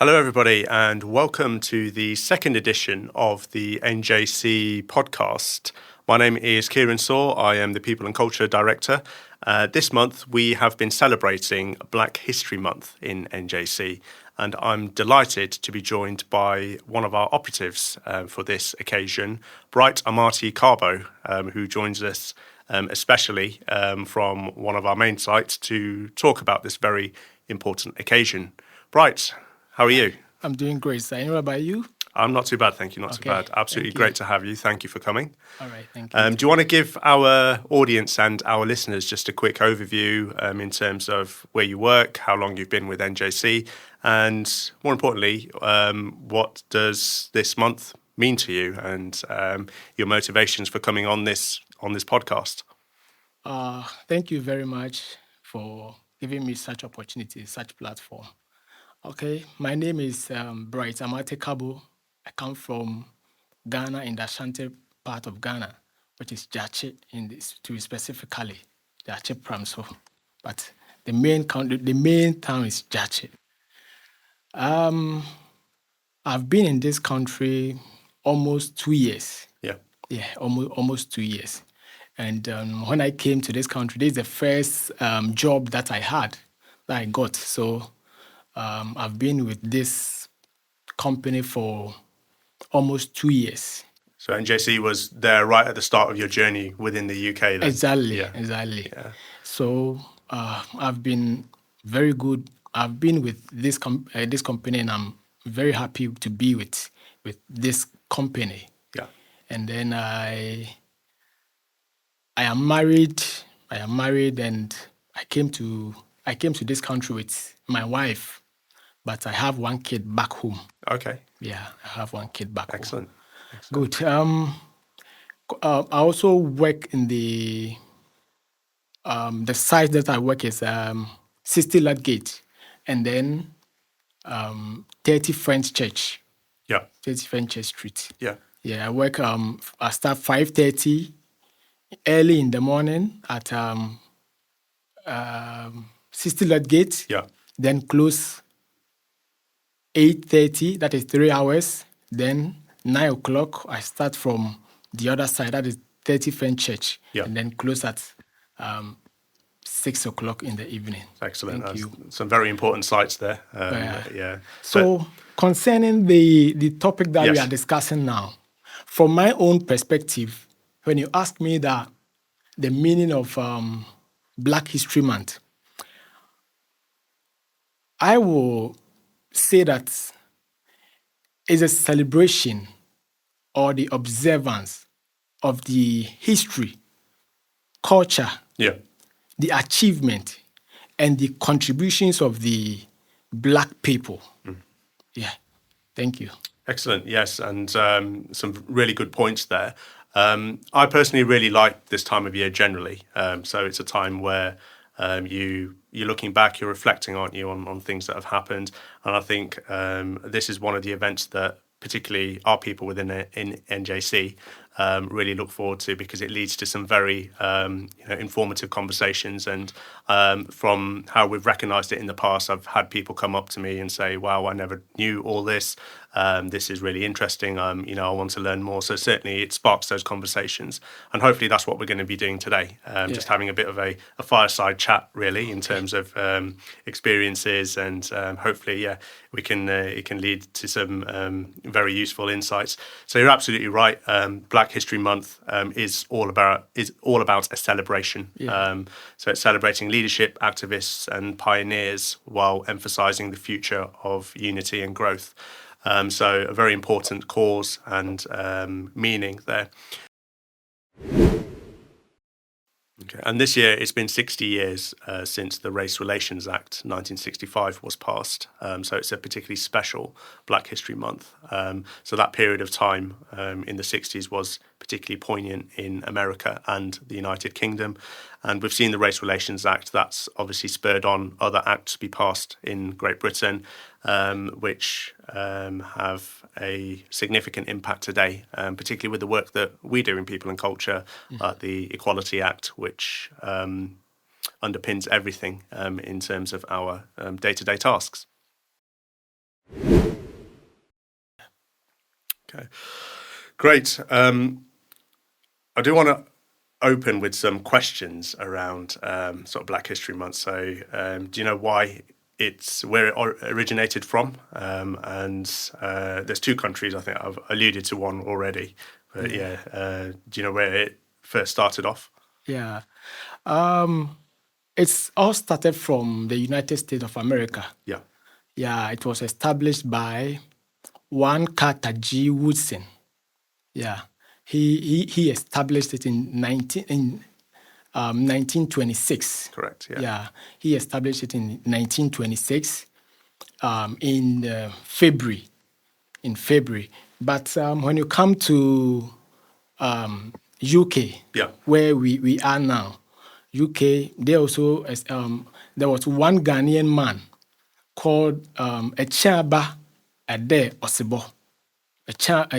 Hello, everybody, and welcome to the second edition of the NJC podcast. My name is Kieran Soar. I am the People and Culture Director. This month, we have been celebrating Black History Month in NJC, and I'm delighted to be joined by one of our operatives for this occasion, Bright Amartey Kabo, who joins us especially from one of our main sites to talk about this very important occasion. Bright, how are you? I'm doing great, sir. And what about you? I'm not too bad, thank you. Not too bad. Absolutely great to have you. Thank you for coming. All right, thank you. Do you want to give our audience and our listeners just a quick overview in terms of where you work, how long you've been with NJC, and more importantly, what does this month mean to you and your motivations for coming on this podcast? Thank you very much for giving me such opportunity, such platform. Okay, my name is Bright Amartey Kabo. I come from Ghana, in the Ashanti part of Ghana, which is Jache, to be specifically Jache Pramso. But the main town is Jache. I've been in this country almost 2 years. Yeah, almost 2 years. And when I came to this country, this is the first job that I got. So I've been with this company for almost 2 years. So NJC was there right at the start of your journey within the UK then? Exactly. Yeah. So I've been very good. I've been with this company, and I'm very happy to be with this company. Yeah. And then I am married. And I came to this country with my wife. But I have one kid back home. Okay. Yeah, I have one kid back home. Excellent. Good. I also work in the site that I work is 60 Ludgate, and then 30 French Church. Yeah. 30 French Church Street. Yeah. Yeah, I work. I start 5:30 early in the morning at 60 Ludgate. Yeah. Then close 8:30, that is 3 hours. Then 9 o'clock, I start from the other side, that is 30 French Church. Yeah. And then close at 6 o'clock in the evening. Excellent. Thank you. Some very important sites there. Yeah. So concerning the topic that we are discussing now, from my own perspective, when you ask me the meaning of Black History Month, I will say that it's a celebration or the observance of the history, culture, the achievement, and the contributions of the Black people. Yeah, thank you. Excellent, yes, and some really good points there. I personally really like this time of year generally. So it's a time where you're looking back, you're reflecting, aren't you, on things that have happened. And I think this is one of the events that particularly our people within in NJC really look forward to, because it leads to some very informative conversations. And from how we've recognised it in the past, I've had people come up to me and say, wow, I never knew all this. This is really interesting. I want to learn more. So certainly it sparks those conversations. And hopefully that's what we're going to be doing today. Just having a bit of a fireside chat, really, in terms of experiences. And hopefully, it can lead to some very useful insights. So you're absolutely right. Black History Month is all about a celebration. So it's celebrating leadership, activists, and pioneers while emphasising the future of unity and growth. So a very important cause and meaning there. Okay. And this year, it's been 60 years since the Race Relations Act 1965 was passed. So it's a particularly special Black History Month. So that period of time in the 60s was particularly poignant in America and the United Kingdom. And we've seen the Race Relations Act, that's obviously spurred on other acts to be passed in Great Britain, which have a significant impact today, particularly with the work that we do in People and Culture, like the Equality Act, which underpins everything in terms of our day-to-day tasks. Okay, great. I do want to open with some questions around sort of Black History Month. So, do you know why it's where it originated from? And there's two countries. I think I've alluded to one already, but do you know where it first started off? Yeah. It's all started from the United States of America. Yeah. Yeah, it was established by one Carter G. Woodson. Yeah, he established it in 1926. Correct. Yeah. Yeah, he established it in 1926 in February. In February, but when you come to UK, Yeah. where we are now, UK, they also there was one Ghanaian man called Echaba Ade Osibo. Echaba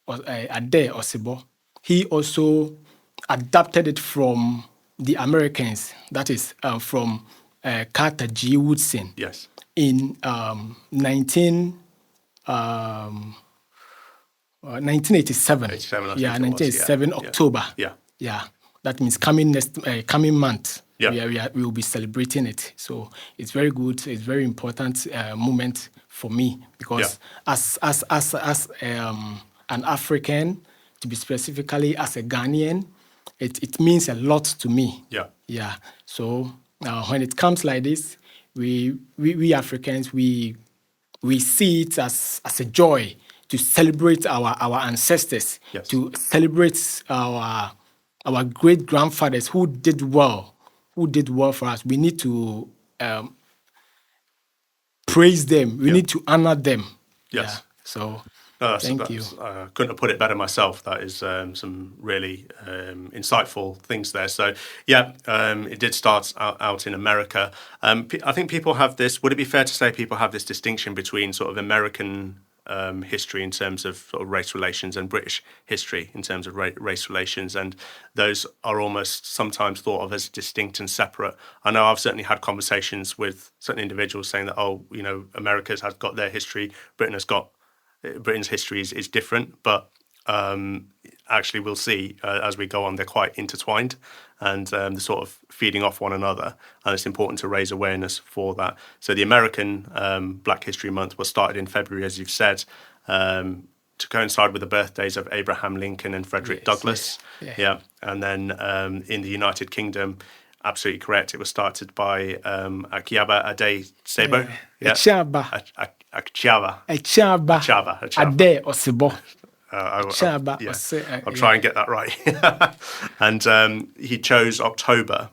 Ade Osibo. He also adapted it from the Americans, that is from Carter G. Woodson. Yes. In 1987. 87, I think Yeah, it was, 1987 yeah. October. Yeah. Yeah, that means coming month. Yeah. We will be celebrating it. So it's very good. It's very important moment for me because as an African, to be specifically as a Ghanaian, it means a lot to me. Yeah. Yeah. So when it comes like this, we Africans we see it as a joy to celebrate our ancestors, Yes. to celebrate our great grandfathers who did well for us. We need to praise them. We need to honor them. Yes. Yeah. So Thank you. Couldn't have put it better myself. That is some really insightful things there. So, it did start out in America. I think people have this. Would it be fair to say people have this distinction between sort of American history in terms of sort of race relations and British history in terms of race relations, and those are almost sometimes thought of as distinct and separate. I know I've certainly had conversations with certain individuals saying that, America's has got their history, Britain's history is different, but actually we'll see as we go on, they're quite intertwined and they're sort of feeding off one another, and it's important to raise awareness for that. So the American Black History Month was started in February, as you've said, to coincide with the birthdays of Abraham Lincoln and Frederick Douglass. Yeah. And then in the United Kingdom, absolutely correct, it was started by Akiaba Ade Sebo. Echaba Ade Osibo. I'll try and get that right. And he chose October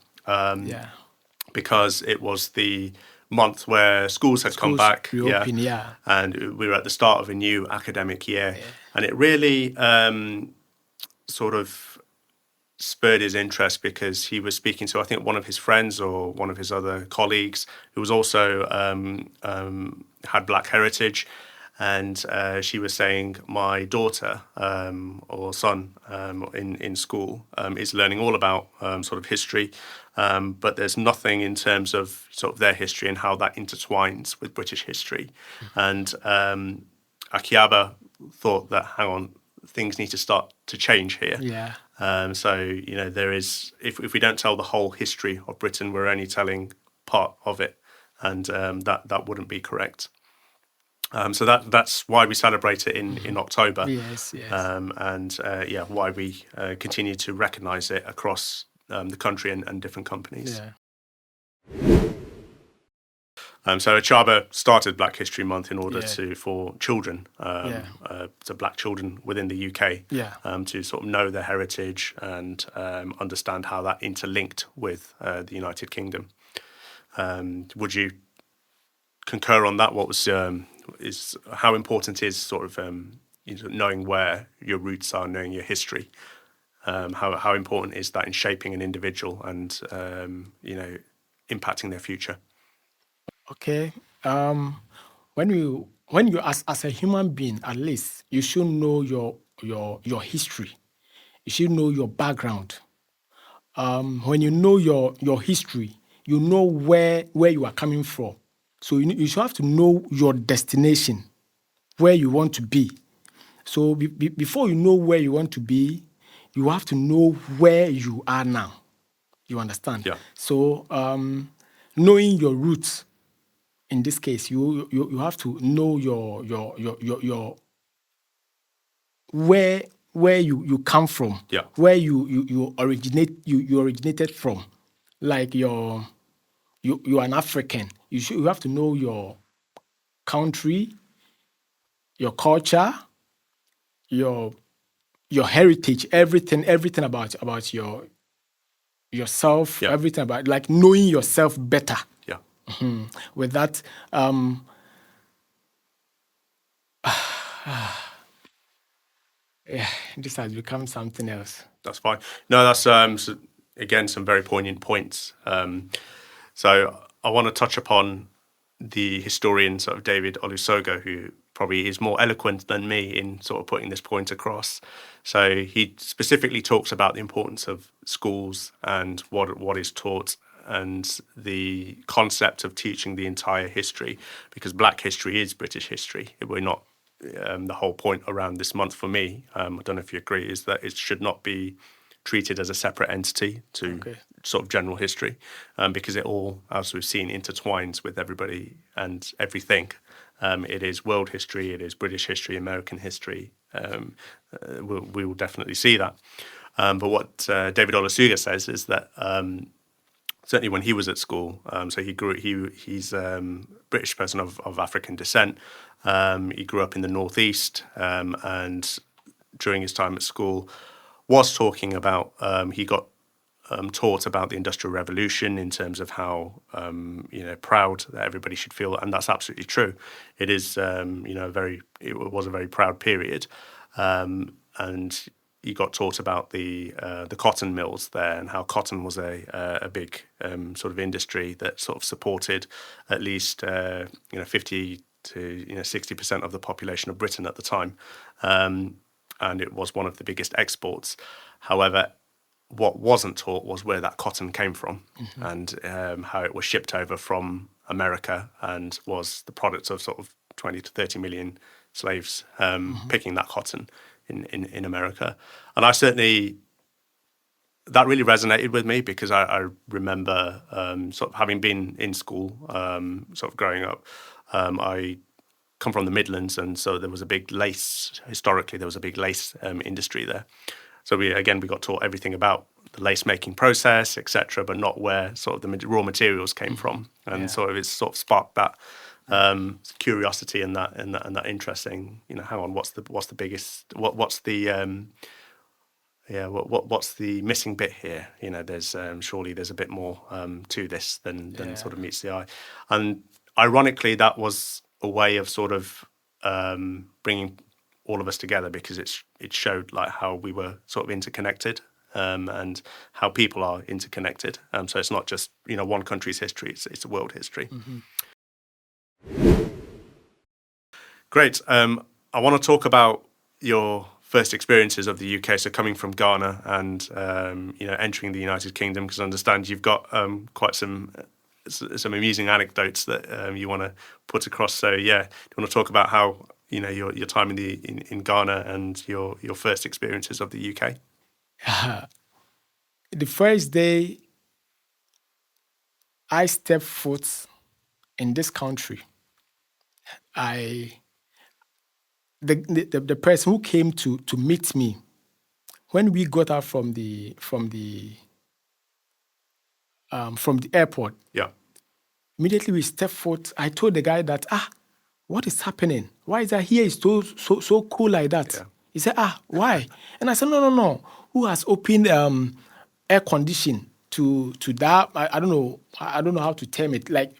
because it was the month where schools had come back. Reopen, and we were at the start of a new academic year. And it really sort of spurred his interest because he was speaking to, I think, one of his friends or one of his other colleagues who was also had Black heritage. And she was saying, my daughter or son in school is learning all about sort of history, but there's nothing in terms of sort of their history and how that intertwines with British history. And Akiaba thought that, hang on, things need to start to change here. So, there is, if we don't tell the whole history of Britain, we're only telling part of it, and that wouldn't be correct. So that's why we celebrate it in October. Yes. And why we continue to recognise it across the country and different companies. So Achaba started Black History Month in order for children, so Black children within the UK, to sort of know their heritage and understand how that interlinked with the United Kingdom. Would you concur on that? What was is how important is sort of knowing where your roots are, knowing your history? How important is that in shaping an individual and impacting their future? Okay. When you as a human being, at least you should know your history. You should know your background. When you know your history, you know where you are coming from. So you should have to know your destination, where you want to be. So before you know where you want to be, you have to know where you are now. You understand? Yeah. So knowing your roots, in this case, you have to know your where you come from, Yeah. where you originated from. Like you are an African. You have to know your country, your culture, your heritage, everything about yourself, Yeah. everything about, like, knowing yourself better. Yeah. With that, yeah, this has become something else. That's fine. No, that's again some very poignant points. So I want to touch upon the historian sort of David Olusoga, who probably is more eloquent than me in sort of putting this point across. So he specifically talks about the importance of schools and what is taught, and the concept of teaching the entire history, because Black history is British history. We're not. The whole point around this month for me, I don't know if you agree, is that it should not be treated as a separate entity to sort of general history, because it all, as we've seen, intertwines with everybody and everything. It is world history, it is British history, American history. We will definitely see that. But what David Olusoga says is that certainly when he was at school, so he's British person of African descent. He grew up in the Northeast, and during his time at school was talking about, he got taught about the Industrial Revolution in terms of how proud that everybody should feel, and that's absolutely true. It is it was a very proud period, and you got taught about the cotton mills there, and how cotton was a big sort of industry that sort of supported at least 50 to 60% of the population of Britain at the time, and it was one of the biggest exports. However, what wasn't taught was where that cotton came from, and how it was shipped over from America and was the product of sort of 20 to 30 million slaves picking that cotton in America. And I certainly, that really resonated with me, because I remember sort of having been in school, sort of growing up. I come from the Midlands, and so there was a big lace, historically there was a big lace industry there. So we got taught everything about the lace making process, etc., but not where sort of the raw materials came from. And so it's sort of sparked that curiosity and that interesting. Hang on, what's the biggest? What's the what's the missing bit here? There's surely there's a bit more to this than sort of meets the eye. And ironically, that was a way of sort of bringing all of us together, because it showed like how we were sort of interconnected, and how people are interconnected. So it's not just one country's history; it's a world history. Great. I want to talk about your first experiences of the UK. So coming from Ghana and entering the United Kingdom, because I understand you've got quite some amusing anecdotes that you want to put across. So do you want to talk about how your time in Ghana and your first experiences of the UK? The first day I stepped foot in this country, the person who came to meet me, when we got out from the airport, immediately we stepped foot. I told the guy that, what is happening? Why is that here is so cool like that? Yeah. He said, why? And I said, no. Who has opened air condition to that? I don't know how to term it. Like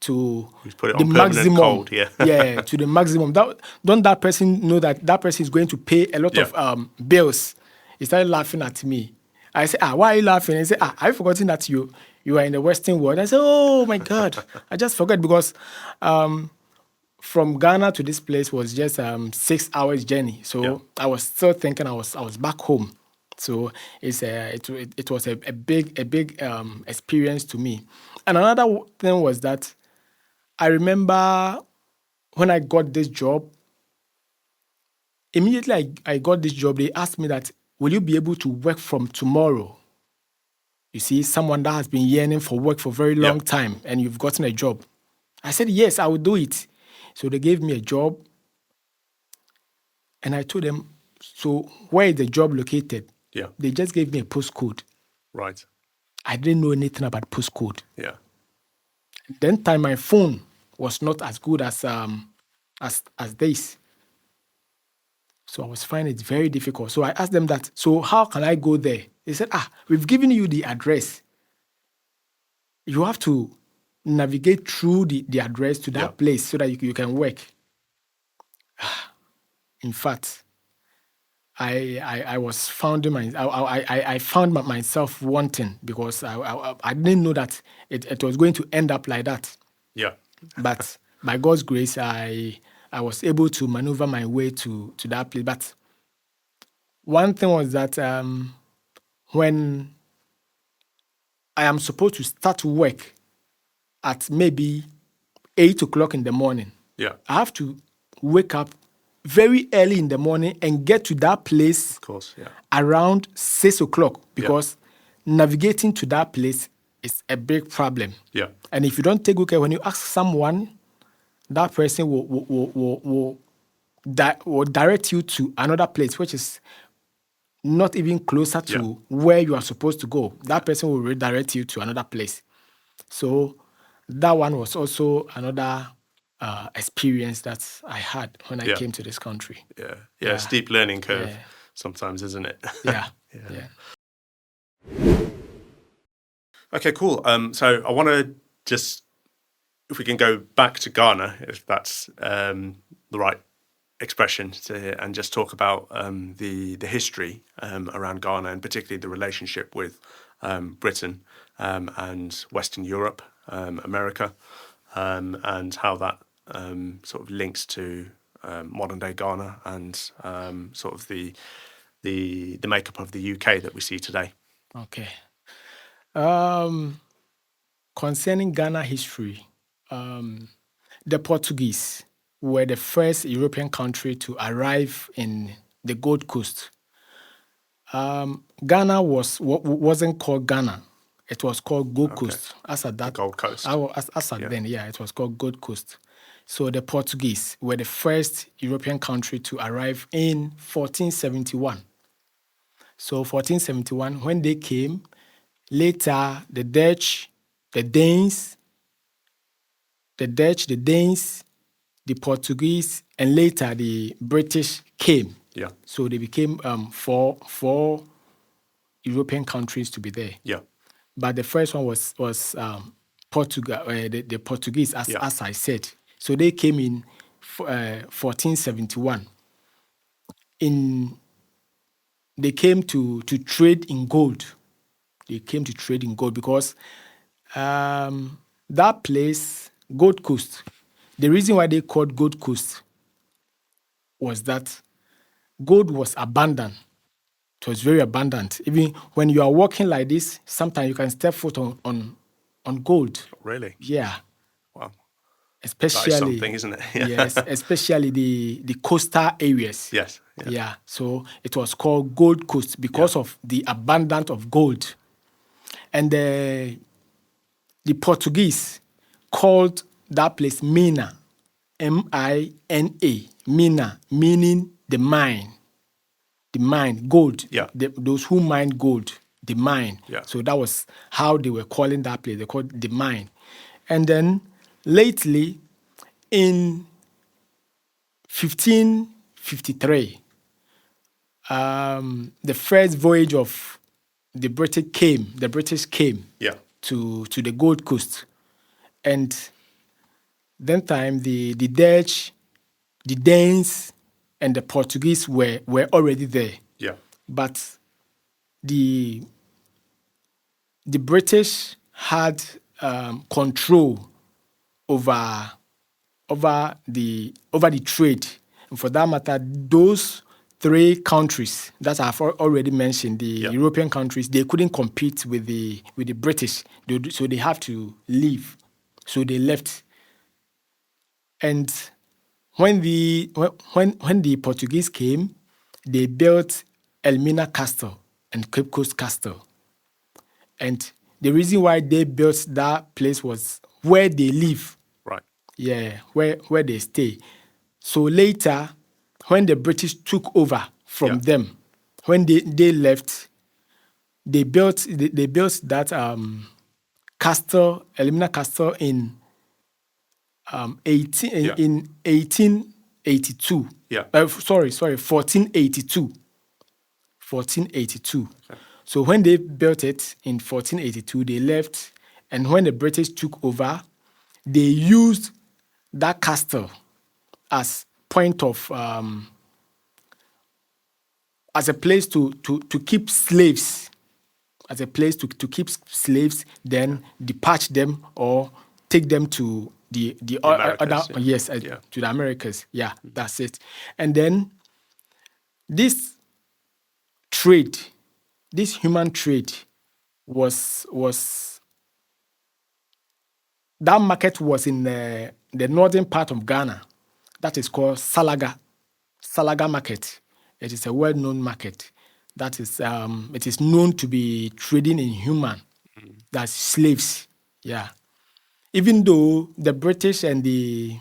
to put it the on maximum. Cold, to the maximum. Don't that person know that person is going to pay a lot of bills? He started laughing at me. I said, why are you laughing? He said, have you forgotten that you are in the Western world? I said, oh my God, I just forgot, because from Ghana to this place was just 6 hours journey. So I was still thinking I was back home. So it was a big experience to me. And another thing was that I remember when I got this job, immediately I got this job, they asked me that, will you be able to work from tomorrow? You see, someone that has been yearning for work for a very long time and you've gotten a job. I said, yes, I will do it. So they gave me a job and I told them, so where is the job located? Yeah. They just gave me a postcode. Right. I didn't know anything about postcode. Yeah. Then time my phone was not as good as this. So I was finding it very difficult. So I asked them that, so how can I go there? They said, we've given you the address. You have to navigate through the address to that place so that you can work. In fact, I was I found myself wanting because I didn't know that it was going to end up like that. Yeah. But by God's grace, I was able to maneuver my way to that place. But one thing was that when I am supposed to start work at maybe 8 o'clock in the morning, Yeah. I have to wake up very early in the morning and get to that place Of course. Yeah. around 6 o'clock because navigating to that place is a big problem. Yeah. And if you don't take good care, when you ask someone, that person will direct you to another place, which is not even closer to where you are supposed to go. That person will redirect you to another place. So that one was also another experience that I had when I came to this country. Yeah. Steep learning curve sometimes, isn't it? Yeah. Okay, cool. So I want to just, if we can go back to Ghana, if that's the right expression, and just talk about the history around Ghana, and particularly the relationship with Britain and Western Europe, America, and how that sort of links to modern day Ghana and sort of the makeup of the UK that we see today. Okay. Concerning Ghana history, the Portuguese were the first European country to arrive in the Gold Coast. Ghana wasn't called Ghana; it was called Gold Coast. As at that, Gold Coast. As at then, it was called Gold Coast. So the Portuguese were the first European country to arrive in 1471. So 1471, when they came, later the Dutch, the Danes, the Portuguese, and later the British came. Yeah. So they became four European countries to be there. Yeah. But the first one was Portugal, the Portuguese, as I said. So they came in 1471. They came to trade in gold. They came to trade in gold because that place, Gold Coast, the reason why they called Gold Coast was that gold was abundant. It was very abundant. Even when you are walking like this, sometimes you can step foot on gold. Really? Yeah. Wow. Especially, that is something, isn't it? Yes, especially the coastal areas. Yes. Yeah. So it was called Gold Coast because of the abundance of gold. And the Portuguese called that place Mina, M-I-N-A, Mina, meaning the mine. The mine, gold. Yeah. Those who mine gold, the mine. Yeah. So that was how they were calling that place. They called the mine. And then lately, in 1553, the first voyage of the British came to the Gold Coast. And then time the Dutch, the Danes, and the Portuguese were already there. Yeah. But the British had control over the trade. And for that matter, those three countries that I've already mentioned, the European countries, they couldn't compete with the British. So they have to leave. So they left And when the Portuguese came, they built Elmina Castle and Cape Coast Castle. And the reason why they built that place was where they live. Right. Yeah, where they stay. So later, when the British took over from them, when they left, they built that castle, Elmina Castle in 1882. Yeah. Sorry, 1482. 1482. Okay. So when they built it in 1482, they left, and when the British took over, they used that castle as point of as a place to keep slaves, as a place to keep slaves, then dispatch them or take them to the Americas, other to the Americas. Yeah, that's it. And then this trade, this human trade, was that market was in the northern part of Ghana. That is called Salaga Market. It is a well-known market. That is, it is known to be trading in human, that's slaves. Yeah. Even though the British and the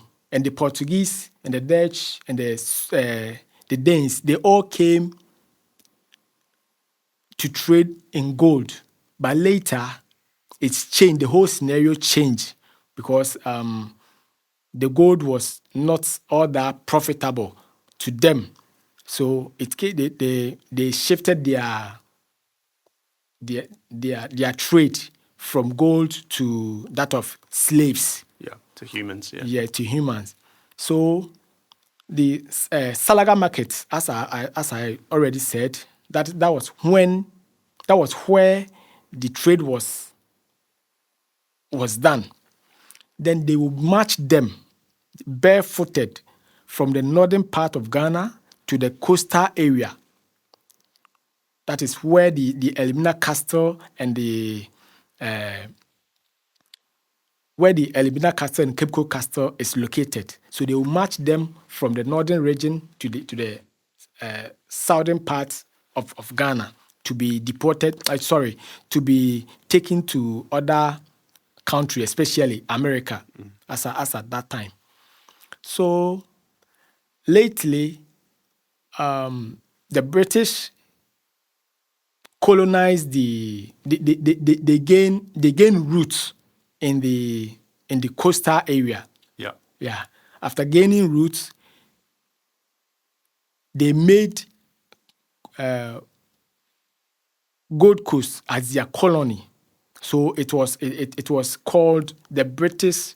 Portuguese and the Dutch and the Danes, they all came to trade in gold, but later it's changed. The whole scenario changed because the gold was not all that profitable to them. So they shifted their trade from gold to that of slaves. Yeah, to humans. Yeah. Yeah, to humans. So the Salaga market, as I already said, that was where the trade was done. Then they would march them barefooted from the northern part of Ghana to the coastal area. That is where the Elmina Castle and where the Elmina Castle and Cape Coast Castle is located. So they will march them from the northern region to the southern part of Ghana to be deported. To be taken to other country, especially America, as at that time. So lately, the British colonized they gain roots in the coastal area. Yeah. Yeah. After gaining roots, they made Gold Coast as their colony. So it was called the British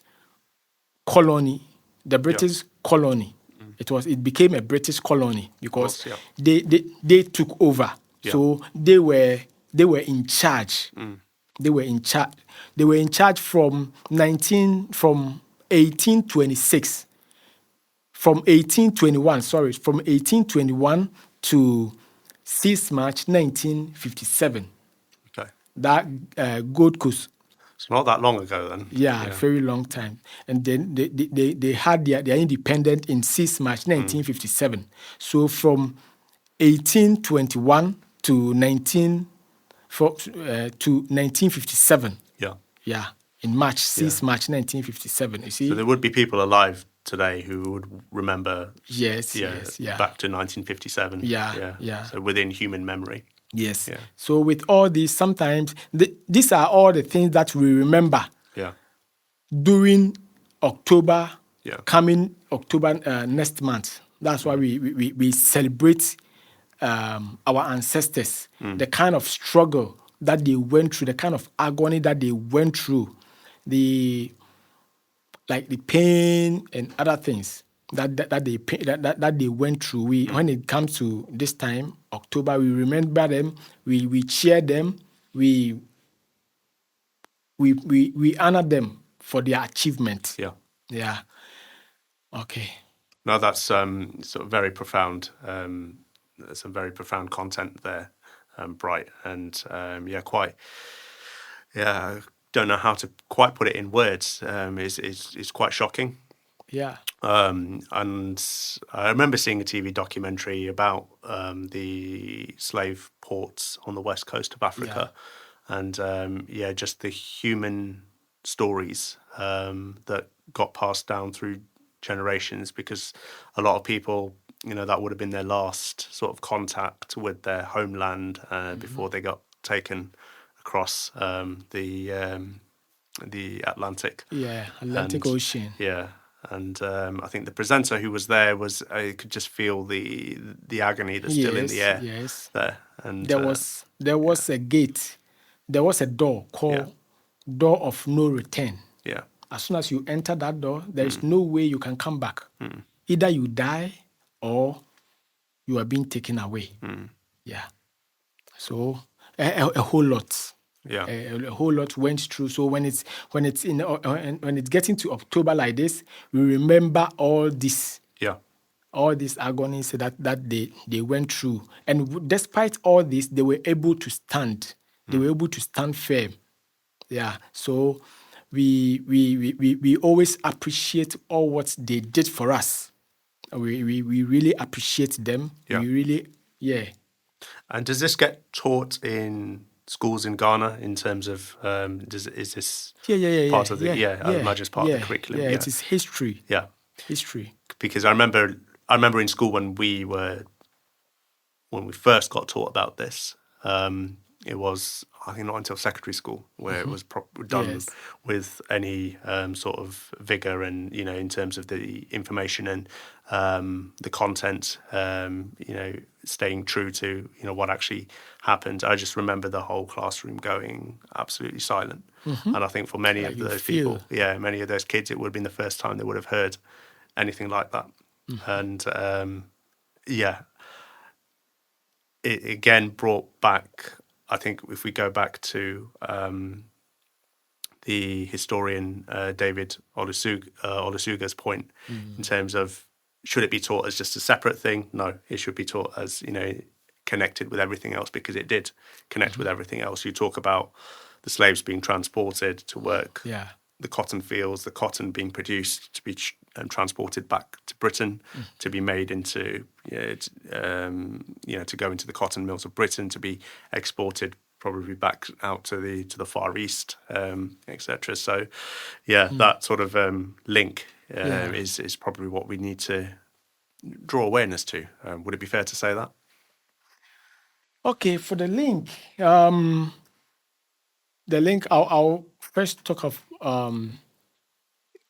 colony. The British colony. It became a British colony because they took over. Yeah. So they were in charge. They were in charge. They were in charge from 1826. From 1821 to 6 March 1957. Okay. That Gold Coast. It's not that long ago then. Yeah, very long time. And then they had their independence in 6 March 1957. So from 1821 to 1957. Yeah. Yeah, in March, 6 March 1957. You see? So there would be people alive today who would remember Yes. back to 1957. Yeah. So within human memory. Yes. Yeah. So with all these, sometimes these are all the things that we remember during October, coming October next month. That's why we celebrate our ancestors, the kind of struggle that they went through, the kind of agony that they went through, the pain and other things that they went through. When it comes to this time, October, we remember them, we cheer them, we honor them for their achievement. Yeah. Okay. No, that's sort of very profound. There's some very profound content there, Bright, and I don't know how to quite put it in words. It's quite shocking. Yeah. And I remember seeing a TV documentary about the slave ports on the west coast of Africa, and just the human stories that got passed down through generations, because a lot of people, that would have been their last sort of contact with their homeland before they got taken across the Atlantic. Atlantic And Ocean. and I think the presenter who was there was, I could just feel the agony that's still in the air there. And There was a gate, there was a door called Door of No Return. Yeah. As soon as you enter that door, there is no way you can come back. Either you die or you are being taken away. Yeah. So a whole lot. Yeah. A whole lot went through. So when it's getting to October like this, we remember all this. Yeah. All these agonies that they went through. And despite all this, they were able to stand. They were able to stand firm. Yeah. So we always appreciate all what they did for us. We really appreciate them. Yeah. We really, And does this get taught in schools in Ghana in terms of is this part of the I imagine it's part of the curriculum? Yeah, it is history. Yeah. History. Because I remember in school when we first got taught about this, it was, I think, not until secondary school where it was done with any sort of vigor and, in terms of the information and the content, staying true to, what actually happened. I just remember the whole classroom going absolutely silent. And I think for many of those people, many of those kids, it would have been the first time they would have heard anything like that. And it again brought back, I think if we go back to the historian David Olusuga's point in terms of, should it be taught as just a separate thing? No, it should be taught as, connected with everything else, because it did connect with everything else. You talk about the slaves being transported to work, the cotton fields, the cotton being produced to be transported back to Britain, to be made into, to go into the cotton mills of Britain, to be exported probably back out to the Far East, etc. So, that sort of link is probably what we need to draw awareness to. Would it be fair to say that? Okay, for the link, I'll first talk of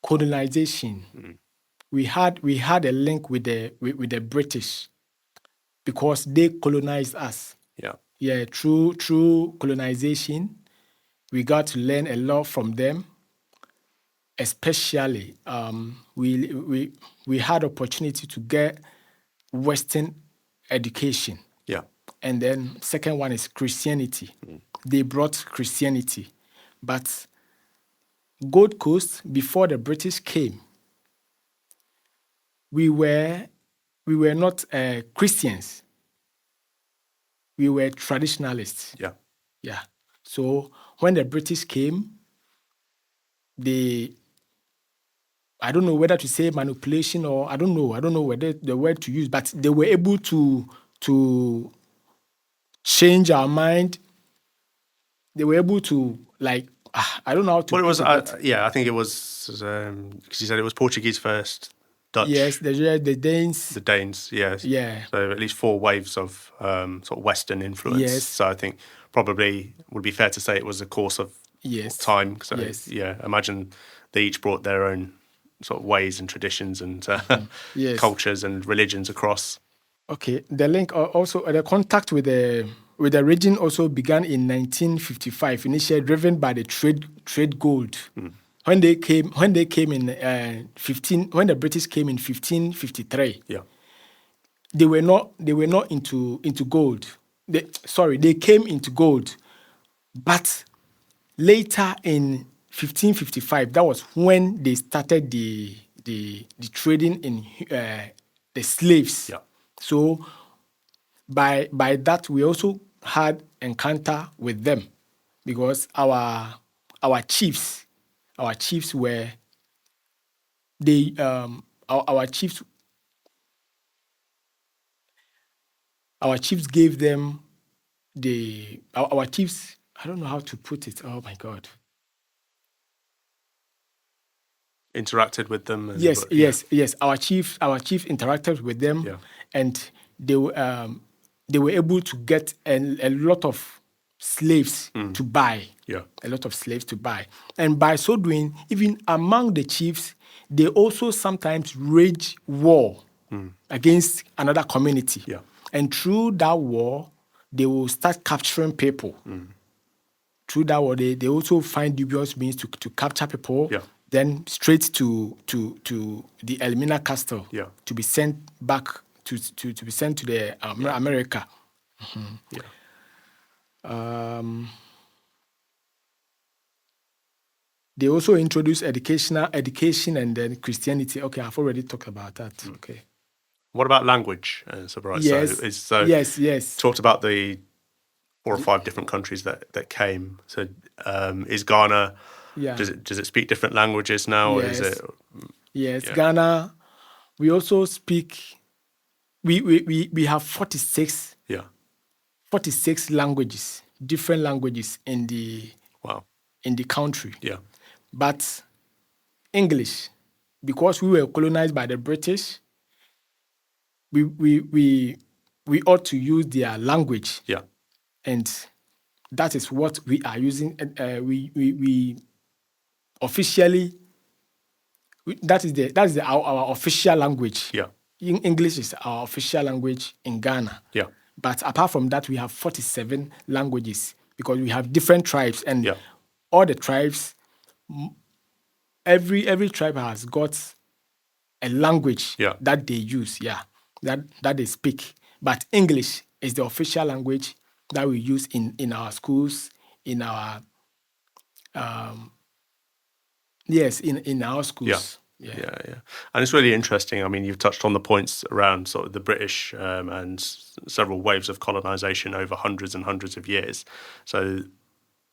colonization. We had a link with the British because they colonized us. Yeah, through colonization, we got to learn a lot from them. Especially, we had opportunity to get Western education. Yeah. And then second one is Christianity. They brought Christianity. But Gold Coast, before the British came, we were not Christians. We were traditionalists. Yeah. So when the British came, I don't know whether to say manipulation or I don't know whether the word to use, but they were able to change our mind. They were able to, like, I don't know how to. Well, it was, I think it was, because you said it was Portuguese first, Dutch. Yes, the Danes. The Danes, yes. Yeah. So at least 4 waves of sort of Western influence. Yes. So I think probably would be fair to say it was a course of time. So imagine they each brought their own sort of ways and traditions and cultures and religions across. Okay, the link also the contact with the region also began in 1955, initially driven by the trade gold. When they came in when the British came in 1553. They were not into gold. They came into gold, but later in 1555, that was when they started the trading in the slaves. So by that we also had encounter with them, because our chiefs were our chiefs gave them our chiefs. I don't know how to put it. Oh my God. Interacted with them. And, Yes, yeah. yes. Our chief interacted with them, Yeah. and they were able to get a lot of slaves to buy. Yeah. A lot of slaves to buy, and by so doing, even among the chiefs, they also sometimes wage war against another community. Yeah. And through that war, they will start capturing people. Through that war, they also find dubious means to capture people. Yeah. Then straight to the Elmina Castle, Yeah. to be sent back to be sent to the America. Yeah. They also introduced education and then Christianity. Okay, I've already talked about that. Okay. What about language? So, right. Yes. So Yes. talked about the 4 or 5 different countries that came. So is Ghana? Yeah. Does it speak different languages now? Or is Yes. it? Yes. Yeah. Ghana. We also speak. We have 46 Yeah. 46 languages, different languages in the Wow. country. Yeah. But English, because we were colonized by the British, we ought to use their language, Yeah. and that is what we are using. We officially, that is our official language. Yeah. English is our official language in Ghana. Yeah. But apart from that, we have 47 languages because we have different tribes, and Yeah. all the tribes, every tribe has got a language Yeah. that they use, that they speak. But English is the official language that we use in our schools, in our in our schools. Yeah. And it's really interesting. I mean, you've touched on the points around sort of the British and several waves of colonization over hundreds and hundreds of years. So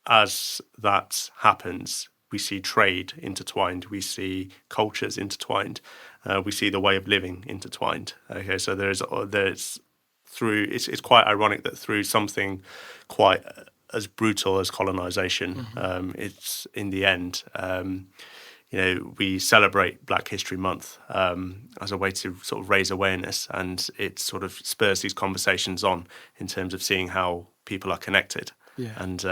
as that happens, we see trade intertwined, we see cultures intertwined, we see the way of living intertwined. Okay, so there's through it's quite ironic that through something quite as brutal as colonization, it's in the end. We celebrate Black History Month as a way to sort of raise awareness, and it sort of spurs these conversations on in terms of seeing how people are connected, and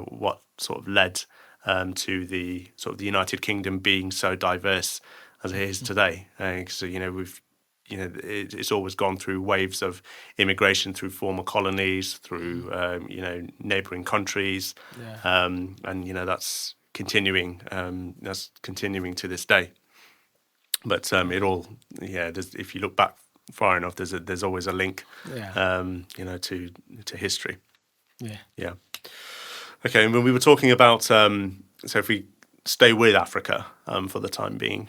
what sort of led to the sort of the United Kingdom being so diverse as it is today. So it's always gone through waves of immigration through former colonies, through neighbouring countries, and that's continuing. That's continuing to this day. But it all, if you look back far enough, there's always a link, to history. Yeah. Okay, and when we were talking about, so if we stay with Africa for the time being,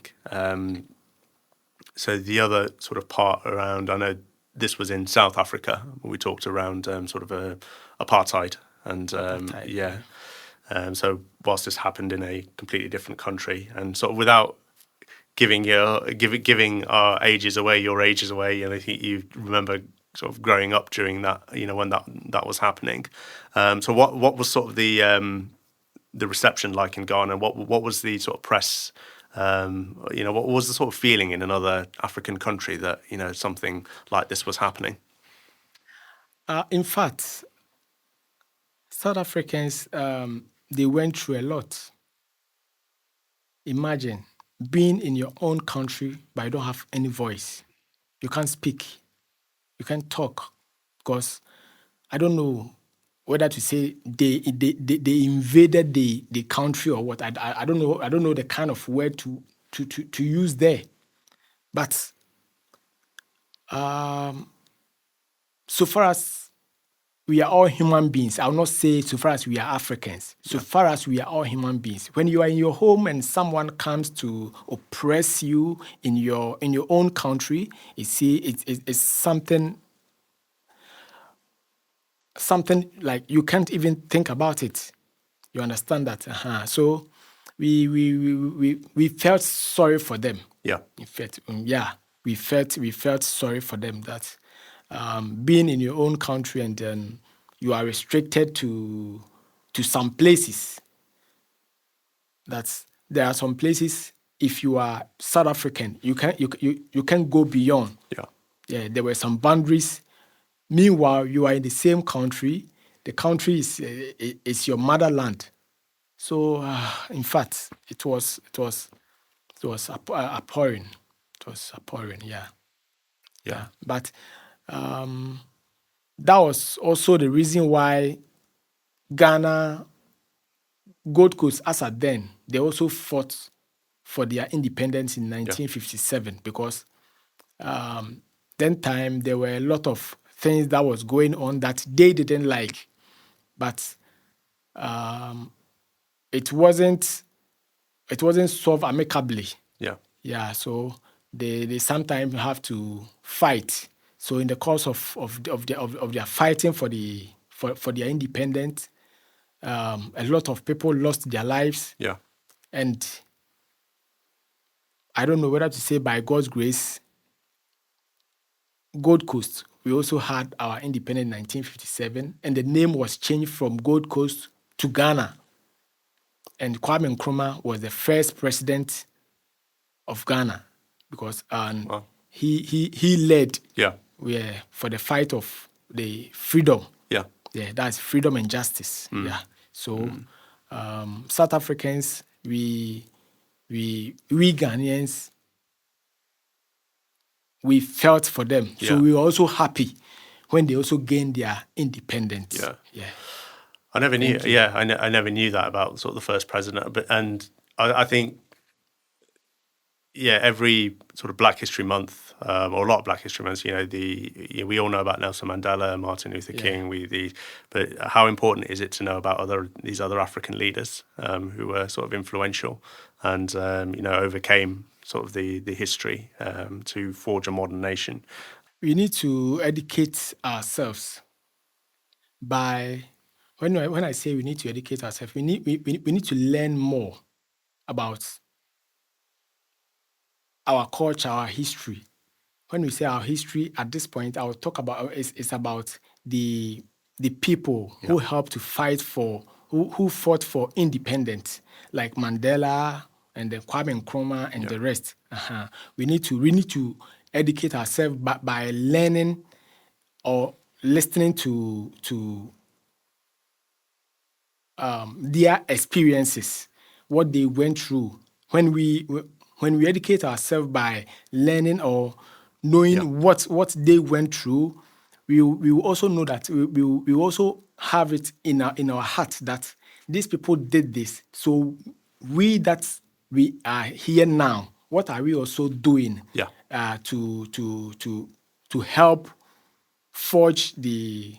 so the other sort of part around, I know this was in South Africa, we talked around sort of apartheid, and so whilst this happened in a completely different country, and sort of without giving our ages away, your ages away, and I think you remember sort of growing up during that, when that was happening. So what was sort of the reception like in Ghana? What was the sort of press? What was the sort of feeling in another African country that something like this was happening? In fact, South Africans, they went through a lot. Imagine being in your own country, but you don't have any voice. You can't speak. You can't talk, because I don't know whether to say they invaded the country or what. I don't know. I don't know the kind of word to use there. But so far as we are all human beings, I will not say so far as we are Africans. So far as we are all human beings, when you are in your home and someone comes to oppress you in your own country, it's something like you can't even think about it. You understand that? So we felt sorry for them. Yeah. In fact, we felt sorry for them that being in your own country and then you are restricted to some places. That there are some places, if you are South African, you can go beyond. Yeah. Yeah, there were some boundaries. Meanwhile, you are in the same country. The country is your motherland. So, in fact, it was appalling. It was appalling. Yeah. Yeah. But that was also the reason why Ghana, Gold Coast, as at then, they also fought for their independence in 1957 because then time there were a lot of things that was going on that they didn't like, but it wasn't solved amicably. Yeah. Yeah, so they sometimes have to fight. So in the course of their fighting for their independence, a lot of people lost their lives. Yeah. And I don't know whether to say by God's grace, Gold Coast, we also had our independence in 1957, and the name was changed from Gold Coast to Ghana. And Kwame Nkrumah was the first president of Ghana because he led for the fight of the freedom. Yeah. Yeah, that's freedom and justice. Yeah. So South Africans, we Ghanaians, we felt for them. So we were also happy when they also gained their independence. Yeah. Yeah. I never knew. Yeah, I never knew that about sort of the first president. But I think, every sort of Black History Month, or a lot of Black History Months, we all know about Nelson Mandela, Martin Luther King. But how important is it to know about these other African leaders who were sort of influential and overcame sort of the history to forge a modern nation? We need to educate ourselves by. When I say we need to educate ourselves, we need to learn more about our culture, our history. When we say our history, at this point, I will talk about it's about the people who helped to fight for, who fought for independence, like Mandela and then Kwame Nkrumah and the rest. We need to educate ourselves by learning or listening to their experiences, what they went through. When we educate ourselves by learning or knowing what they went through, we will also know that we will also have it in our heart that these people did this. So we are here now, what are we also doing to help forge the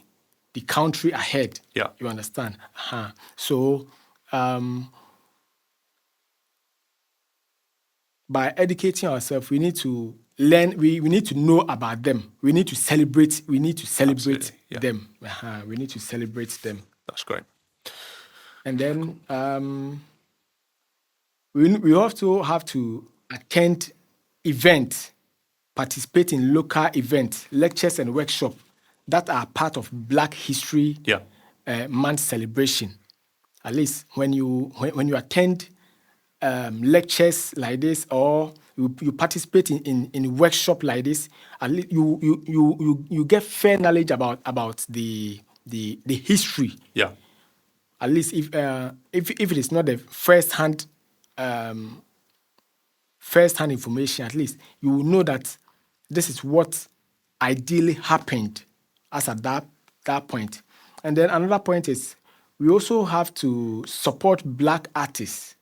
country ahead? Yeah. You understand? So by educating ourselves, we need to learn. We need to know about them. We need to celebrate. We need to celebrate them. We need to celebrate them. That's great. And then we also have to attend events, participate in local events, lectures and workshops that are part of Black History Month celebration. At least when you attend lectures like this, or you participate in workshop like this, at least you get fair knowledge about the history. Yeah. At least if it is not the first hand information, at least you will know that this is what ideally happened as at that point. And then another point is we also have to support Black artists,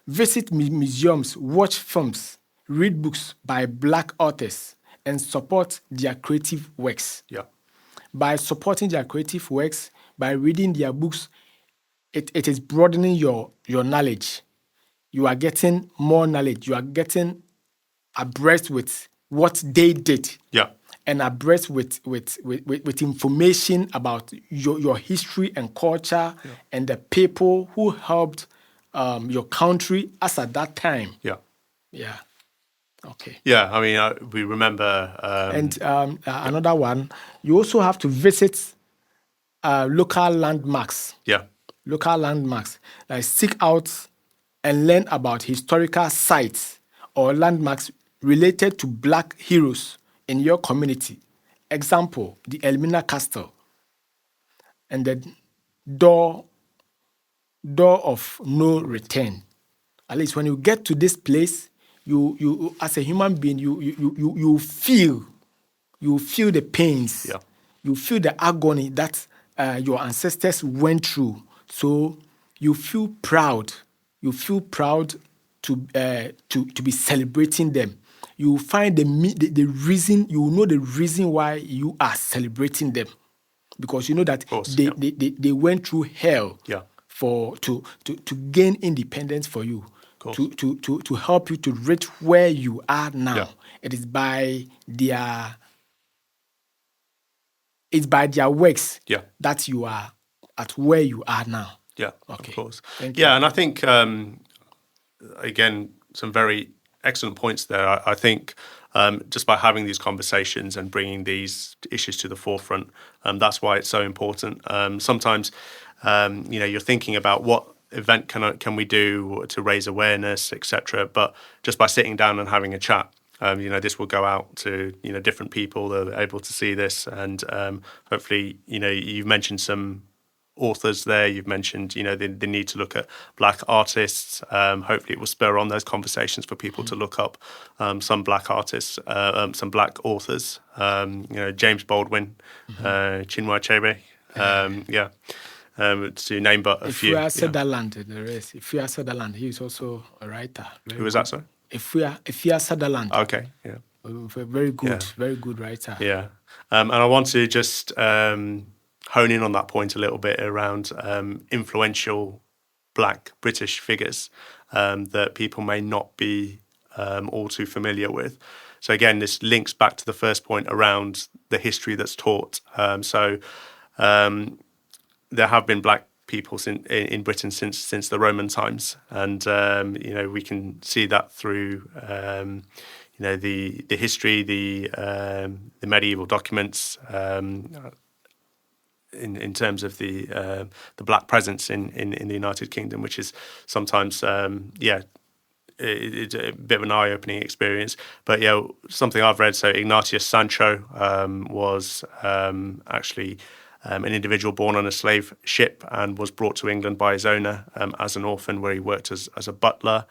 visit museums, watch films, read books by Black authors, and support their creative works. Yeah. By supporting their creative works, by reading their books, it is broadening your knowledge. You are getting more knowledge. You are getting abreast with what they did. Yeah. and abreast with information about your history and culture and the people who helped your country as at that time. Yeah. Yeah. Okay. Yeah, I mean, we remember. And another one, you also have to visit local landmarks. Yeah. Local landmarks. Like seek out and learn about historical sites or landmarks related to Black heroes in your community. Example, the Elmina Castle and the door of no return. At least when you get to this place, you as a human being, you feel the pains, Yeah. you feel the agony that your ancestors went through. So you feel proud. You feel proud to be celebrating them. You find the reason. You know the reason why you are celebrating them, because you know that course, they went through hell Yeah. to gain independence for you, Course. to help you to reach where you are now. Yeah. It is by their works Yeah. that you are at where you are now. Yeah, Okay. of course. Thank Yeah, and I think, again, some very excellent points there. I think just by having these conversations and bringing these issues to the forefront, that's why it's so important. Sometimes, you're thinking about what event can we do to raise awareness, etc. But just by sitting down and having a chat, this will go out to different people that are able to see this, and hopefully, you've mentioned some authors there. You've mentioned, the need to look at Black artists. Hopefully, it will spur on those conversations for people to look up some Black artists, some Black authors. James Baldwin, Chinua Achebe. To name but a few. Ifua Sutherland, the rest. Ifua Sutherland, he is also a writer. Who was that, sorry? Ifua Sutherland. Okay, yeah. Very good writer. Yeah. And I want to just hone in on that point a little bit around influential Black British figures that people may not be all too familiar with. So again, this links back to the first point around the history that's taught. There have been Black people in Britain since the Roman times, and we can see that through the history, the medieval documents, in terms of the Black presence in the United Kingdom, which is sometimes it's a bit of an eye-opening experience. But something I've read. So Ignatius Sancho was actually an individual born on a slave ship and was brought to England by his owner as an orphan, where he worked as a butler.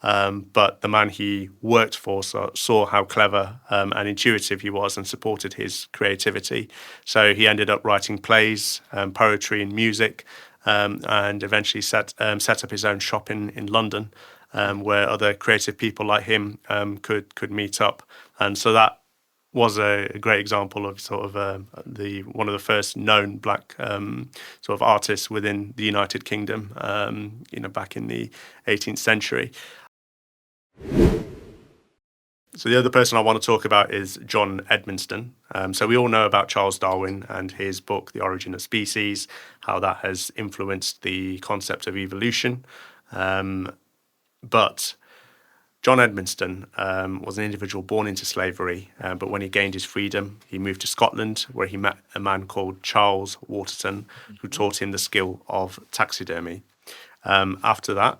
But the man he worked for saw how clever and intuitive he was and supported his creativity. So he ended up writing plays, poetry and music, and eventually set up his own shop in London, where other creative people like him could meet up. And so that was a great example of sort of one of the first known Black sort of artists within the United Kingdom, back in the 18th century. So the other person I want to talk about is John Edmonston. So we all know about Charles Darwin and his book, The Origin of Species, how that has influenced the concept of evolution. But John Edmonston was an individual born into slavery, but when he gained his freedom, he moved to Scotland, where he met a man called Charles Waterton, who taught him the skill of taxidermy. After that,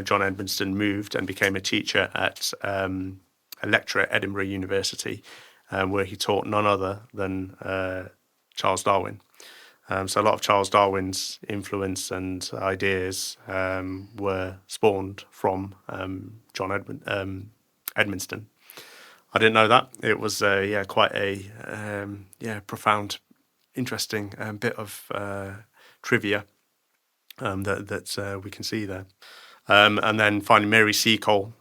John Edmonston moved and became a teacher at a lecturer at Edinburgh University, where he taught none other than Charles Darwin. So a lot of Charles Darwin's influence and ideas were spawned from John Edmonston. I didn't know that. It was quite a profound, interesting bit of trivia that we can see there. And then finally, Mary Seacole.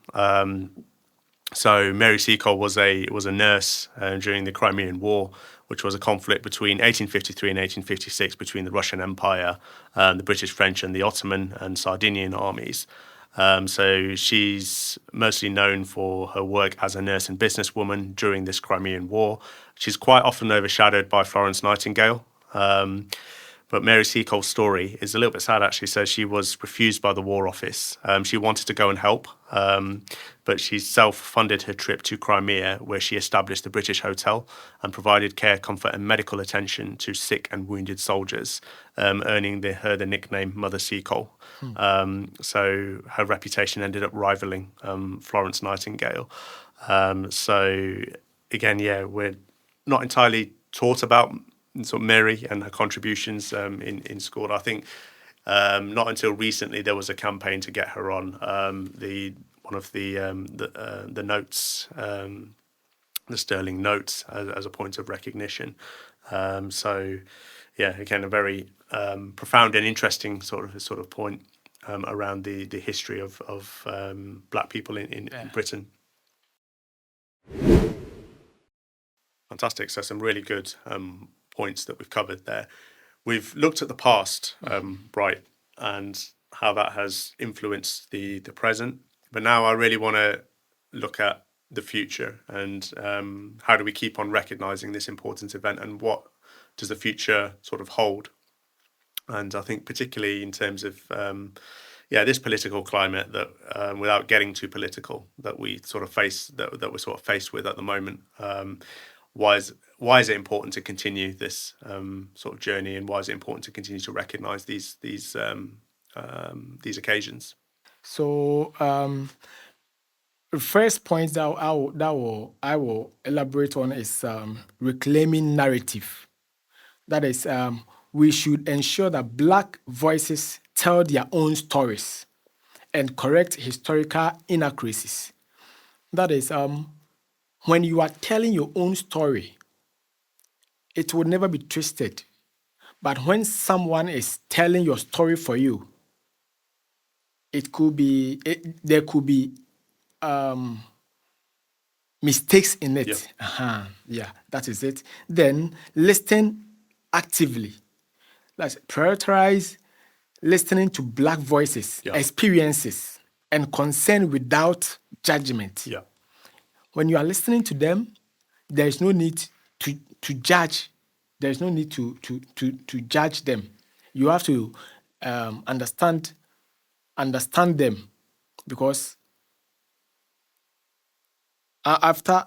So Mary Seacole was a nurse during the Crimean War, which was a conflict between 1853 and 1856 between the Russian Empire, the British, French, and the Ottoman and Sardinian armies. So she's mostly known for her work as a nurse and businesswoman during this Crimean War. She's quite often overshadowed by Florence Nightingale. But Mary Seacole's story is a little bit sad, actually. So she was refused by the War Office. She wanted to go and help, but she self-funded her trip to Crimea, where she established the British Hotel and provided care, comfort and medical attention to sick and wounded soldiers, earning her the nickname Mother Seacole. So her reputation ended up rivaling Florence Nightingale. So again, we're not entirely taught about sort of Mary and her contributions in school. I think not until recently there was a campaign to get her on one of the notes, the sterling notes, as a point of recognition. So again, a very profound and interesting sort of point around the history of Black people in Britain. Fantastic. So some really good points that we've covered there. We've looked at the past, Bright, and how that has influenced the present. But now I really want to look at the future and how do we keep on recognising this important event and what does the future sort of hold? And I think particularly in terms of this political climate that without getting too political that we sort of face that we're sort of faced with at the moment. Why is it important to continue this sort of journey, and why is it important to continue to recognise these occasions? So the first point that I will elaborate on is reclaiming narrative. That is, we should ensure that Black voices tell their own stories and correct historical inaccuracies. That is, when you are telling your own story, it will never be twisted. But when someone is telling your story for you, there could be mistakes in it. That is it. Then listen actively. Let's prioritize listening to Black voices, experiences, and concern without judgment. When you are listening to them, there is no need to judge. There is no need to judge them. You have to understand them, because after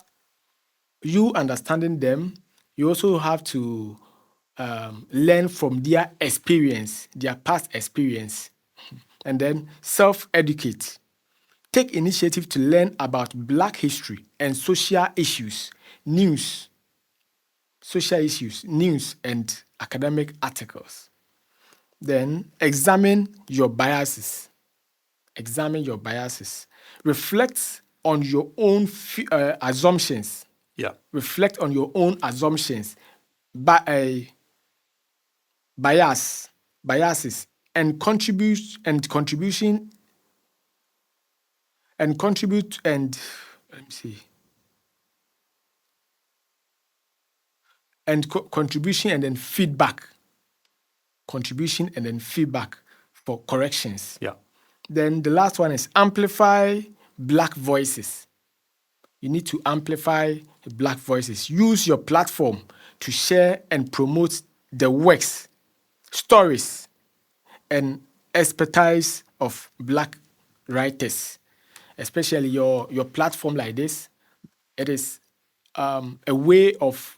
you understanding them, you also have to learn from their experience, their past experience, and then self-educate. Take initiative to learn about Black history and social issues, news, and academic articles. Then examine your biases. Reflect on your own assumptions. Reflect on your own assumptions, biases, and contribute and contribution and then feedback. Contribution and then feedback for corrections. Then the last one is amplify Black voices. You need to amplify Black voices. Use your platform to share and promote the works, stories, and expertise of Black writers. Especially your platform like this, it is a way of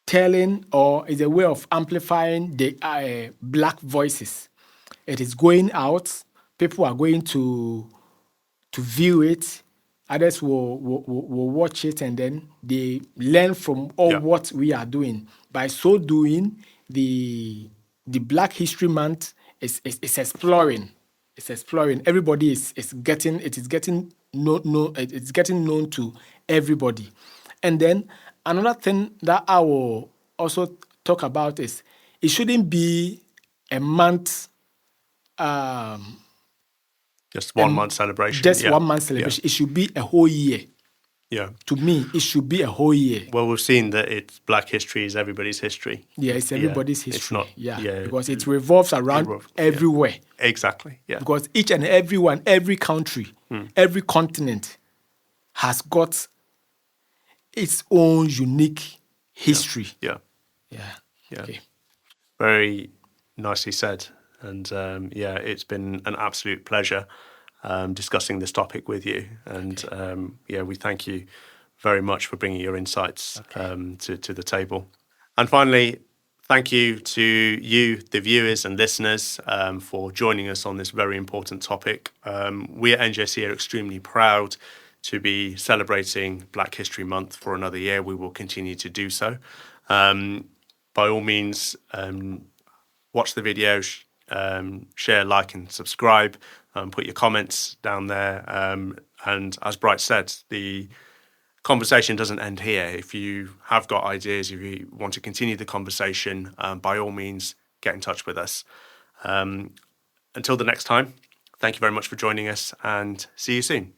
telling, or is a way of amplifying the Black voices. It is going out. People are going to view it. Others will watch it, and then they learn from all what we are doing. By so doing, the Black History Month is exploring. It's exploring. Everybody is getting known to everybody. And then another thing that I will also talk about is it shouldn't be a month. Just 1 month celebration. Just 1 month celebration. It should be a whole year. Yeah. To me, it should be a whole year. Well, we've seen that it's Black history is everybody's history. Yeah, it's everybody's history. It's not, because it revolves around everywhere. Exactly, yeah. Because each and everyone, every country, every continent has got its own unique history. Yeah. Okay. Very nicely said. And it's been an absolute pleasure discussing this topic with you. And we thank you very much for bringing your insights to the table. And finally, thank you to you, the viewers and listeners, for joining us on this very important topic. We at NJC are extremely proud to be celebrating Black History Month for another year. We will continue to do so. By all means, watch the video, share, like and subscribe, put your comments down there. And as Bright said, the conversation doesn't end here. If you have got ideas, if you want to continue the conversation, by all means, get in touch with us. Until the next time, thank you very much for joining us and see you soon.